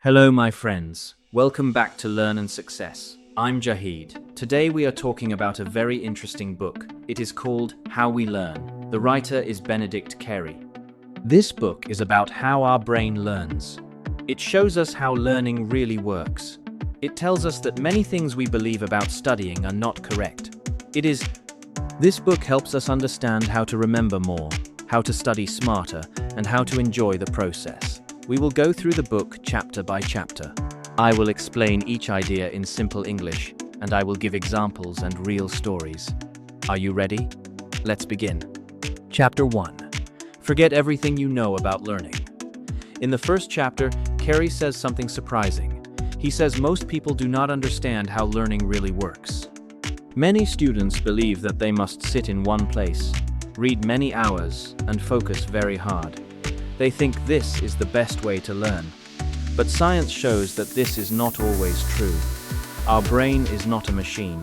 Hello, my friends. Welcome back to Learn and Success. I'm Jahid. Today we are talking about a very interesting book. It is called How We Learn. The writer is Benedict Carey. This book is about how our brain learns. It shows us how learning really works. It tells us that many things we believe about studying are not correct. This book helps us understand how to remember more, how to study smarter, and how to enjoy the process. We will go through the book chapter by chapter. I will explain each idea in simple English, and I will give examples and real stories. Are you ready? Let's begin. Chapter 1. Forget everything you know about learning. In the first chapter, Carey says something surprising. He says most people do not understand how learning really works. Many students believe that they must sit in one place, read many hours, and focus very hard. They think this is the best way to learn. But science shows that this is not always true. Our brain is not a machine.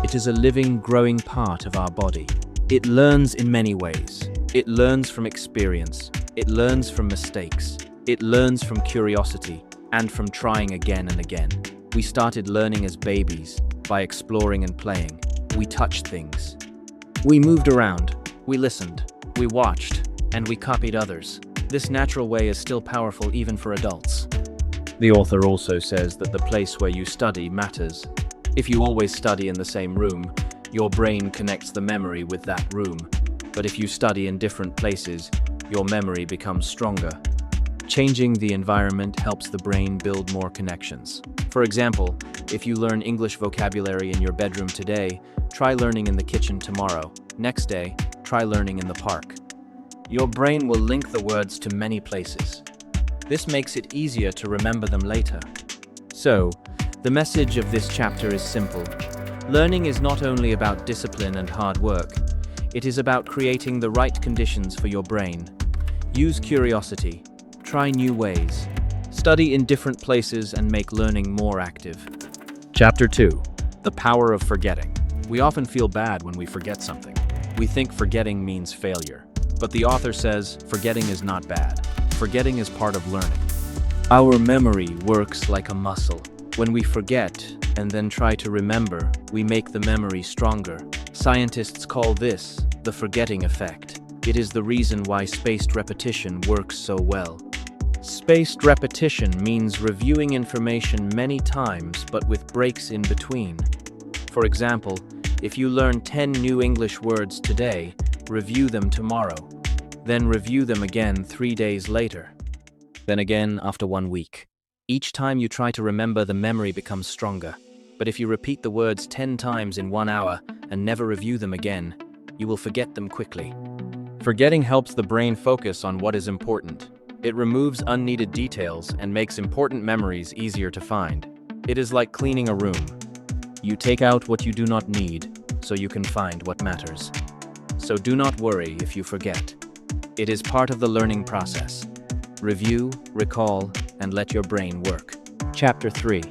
It is a living, growing part of our body. It learns in many ways. It learns from experience. It learns from mistakes. It learns from curiosity and from trying again and again. We started learning as babies by exploring and playing. We touched things. We moved around. We listened. We watched. And we copied others. This natural way is still powerful even for adults. The author also says that the place where you study matters. If you always study in the same room, your brain connects the memory with that room. But if you study in different places, your memory becomes stronger. Changing the environment helps the brain build more connections. For example, if you learn English vocabulary in your bedroom today, try learning in the kitchen tomorrow. Next day, try learning in the park. Your brain will link the words to many places. This makes it easier to remember them later. So, the message of this chapter is simple. Learning is not only about discipline and hard work. It is about creating the right conditions for your brain. Use curiosity. Try new ways. Study in different places and make learning more active. Chapter 2. The power of forgetting. We often feel bad when we forget something. We think forgetting means failure. But the author says, forgetting is not bad. Forgetting is part of learning. Our memory works like a muscle. When we forget and then try to remember, we make the memory stronger. Scientists call this the forgetting effect. It is the reason why spaced repetition works so well. Spaced repetition means reviewing information many times but with breaks in between. For example, if you learn 10 new English words today, review them tomorrow. Then review them again 3 days later. Then again after 1 week. Each time you try to remember, the memory becomes stronger. But if you repeat the words 10 times in 1 hour and never review them again, you will forget them quickly. Forgetting helps the brain focus on what is important. It removes unneeded details and makes important memories easier to find. It is like cleaning a room. You take out what you do not need, so you can find what matters. So do not worry if you forget. It is part of the learning process. Review, recall, and let your brain work. Chapter 3.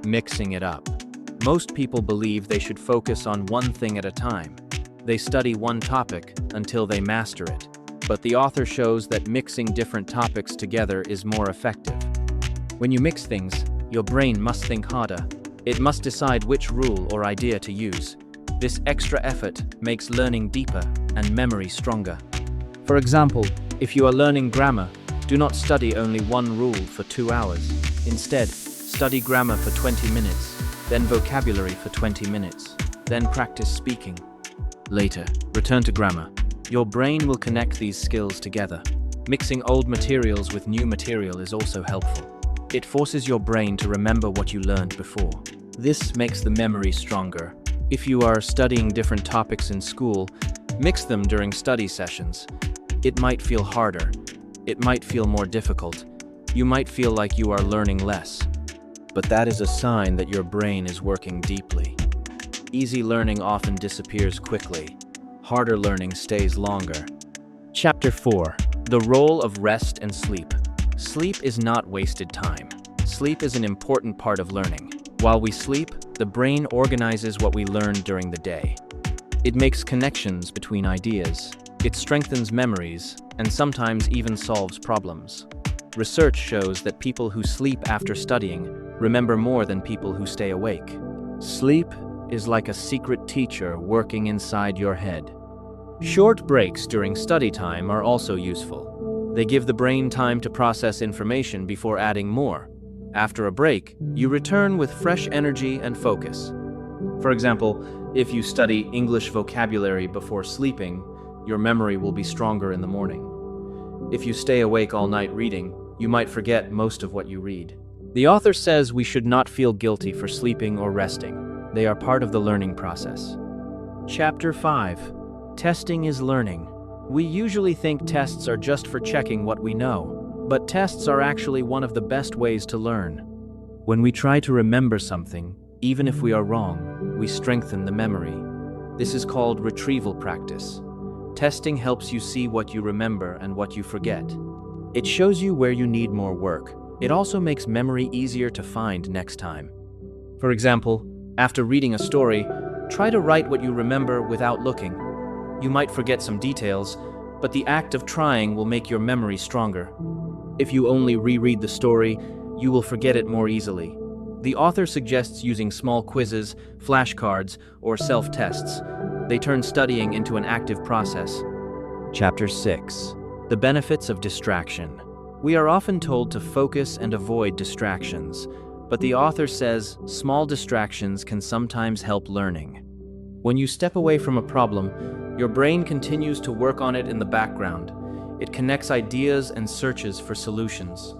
Mixing it up. Most people believe they should focus on one thing at a time. They study one topic until they master it. But the author shows that mixing different topics together is more effective. When you mix things, your brain must think harder. It must decide which rule or idea to use. This extra effort makes learning deeper and memory stronger. For example, if you are learning grammar, do not study only one rule for 2 hours. Instead, study grammar for 20 minutes, then vocabulary for 20 minutes, then practice speaking. Later, return to grammar. Your brain will connect these skills together. Mixing old materials with new material is also helpful. It forces your brain to remember what you learned before. This makes the memory stronger. If you are studying different topics in school, mix them during study sessions. It might feel harder. It might feel more difficult. You might feel like you are learning less. But that is a sign that your brain is working deeply. Easy learning often disappears quickly. Harder learning stays longer. Chapter 4. The role of rest and sleep. Sleep is not wasted time. Sleep is an important part of learning. While we sleep, the brain organizes what we learned during the day. It makes connections between ideas. It strengthens memories, and sometimes even solves problems. Research shows that people who sleep after studying remember more than people who stay awake. Sleep is like a secret teacher working inside your head. Short breaks during study time are also useful. They give the brain time to process information before adding more. After a break, you return with fresh energy and focus. For example, if you study English vocabulary before sleeping, your memory will be stronger in the morning. If you stay awake all night reading, you might forget most of what you read. The author says we should not feel guilty for sleeping or resting. They are part of the learning process. Chapter 5. Testing is learning. We usually think tests are just for checking what we know, but tests are actually one of the best ways to learn. When we try to remember something, even if we are wrong, we strengthen the memory. This is called retrieval practice. Testing helps you see what you remember and what you forget. It shows you where you need more work. It also makes memory easier to find next time. For example, after reading a story, try to write what you remember without looking. You might forget some details, but the act of trying will make your memory stronger. If you only reread the story, you will forget it more easily. The author suggests using small quizzes, flashcards, or self-tests. They turn studying into an active process. Chapter 6. The benefits of distraction. We are often told to focus and avoid distractions, but the author says small distractions can sometimes help learning. When you step away from a problem, your brain continues to work on it in the background. It connects ideas and searches for solutions.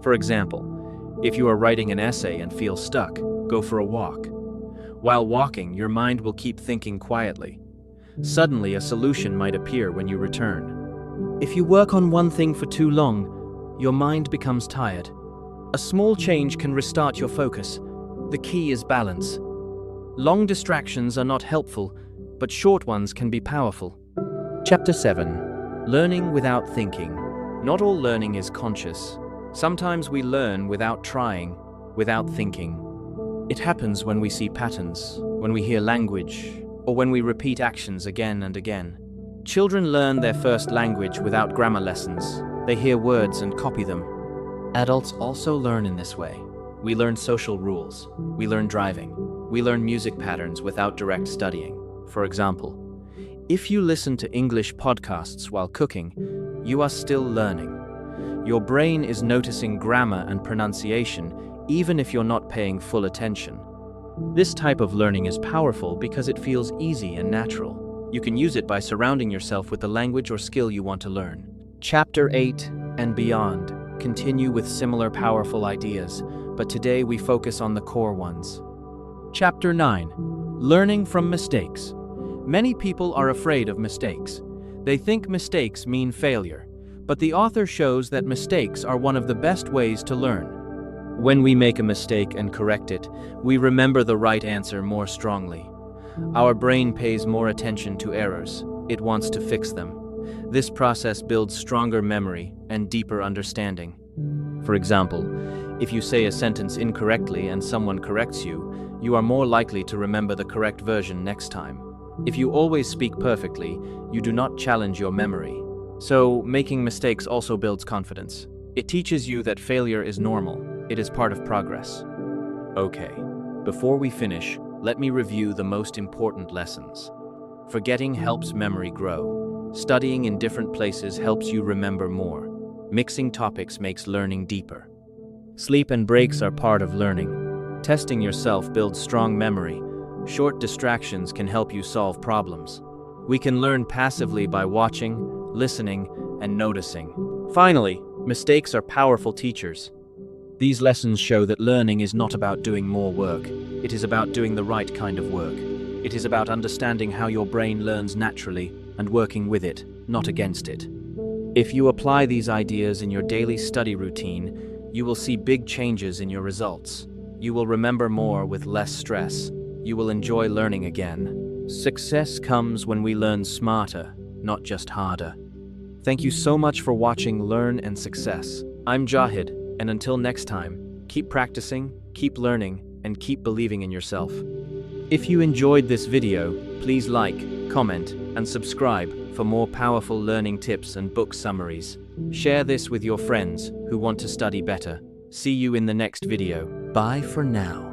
For example, if you are writing an essay and feel stuck, go for a walk. While walking, your mind will keep thinking quietly. Suddenly, a solution might appear when you return. If you work on one thing for too long, your mind becomes tired. A small change can restart your focus. The key is balance. Long distractions are not helpful, but short ones can be powerful. Chapter 7. Learning without thinking. Not all learning is conscious. Sometimes we learn without trying, without thinking. It happens when we see patterns, when we hear language, or when we repeat actions again and again. Children learn their first language without grammar lessons. They hear words and copy them. Adults also learn in this way. We learn social rules. We learn driving. We learn music patterns without direct studying. For example, if you listen to English podcasts while cooking, you are still learning. Your brain is noticing grammar and pronunciation, even if you're not paying full attention. This type of learning is powerful because it feels easy and natural. You can use it by surrounding yourself with the language or skill you want to learn. Chapter 8 and beyond continue with similar powerful ideas, but today we focus on the core ones. Chapter 9. Learning from mistakes. Many people are afraid of mistakes. They think mistakes mean failure, but the author shows that mistakes are one of the best ways to learn. When we make a mistake and correct it, we remember the right answer more strongly. Our brain pays more attention to errors. It wants to fix them. This process builds stronger memory and deeper understanding. For example, if you say a sentence incorrectly and someone corrects you, you are more likely to remember the correct version next time. If you always speak perfectly, you do not challenge your memory. So, making mistakes also builds confidence. It teaches you that failure is normal. It is part of progress. Okay, before we finish, let me review the most important lessons. Forgetting helps memory grow. Studying in different places helps you remember more. Mixing topics makes learning deeper. Sleep and breaks are part of learning. Testing yourself builds strong memory. Short distractions can help you solve problems. We can learn passively by watching, listening, and noticing. Finally, mistakes are powerful teachers. These lessons show that learning is not about doing more work. It is about doing the right kind of work. It is about understanding how your brain learns naturally and working with it, not against it. If you apply these ideas in your daily study routine, you will see big changes in your results. You will remember more with less stress. You will enjoy learning again. Success comes when we learn smarter, not just harder. Thank you so much for watching Learn and Success. I'm Jahid, and until next time, keep practicing, keep learning, and keep believing in yourself. If you enjoyed this video, please like, comment, and subscribe for more powerful learning tips and book summaries. Share this with your friends who want to study better. See you in the next video. Bye for now.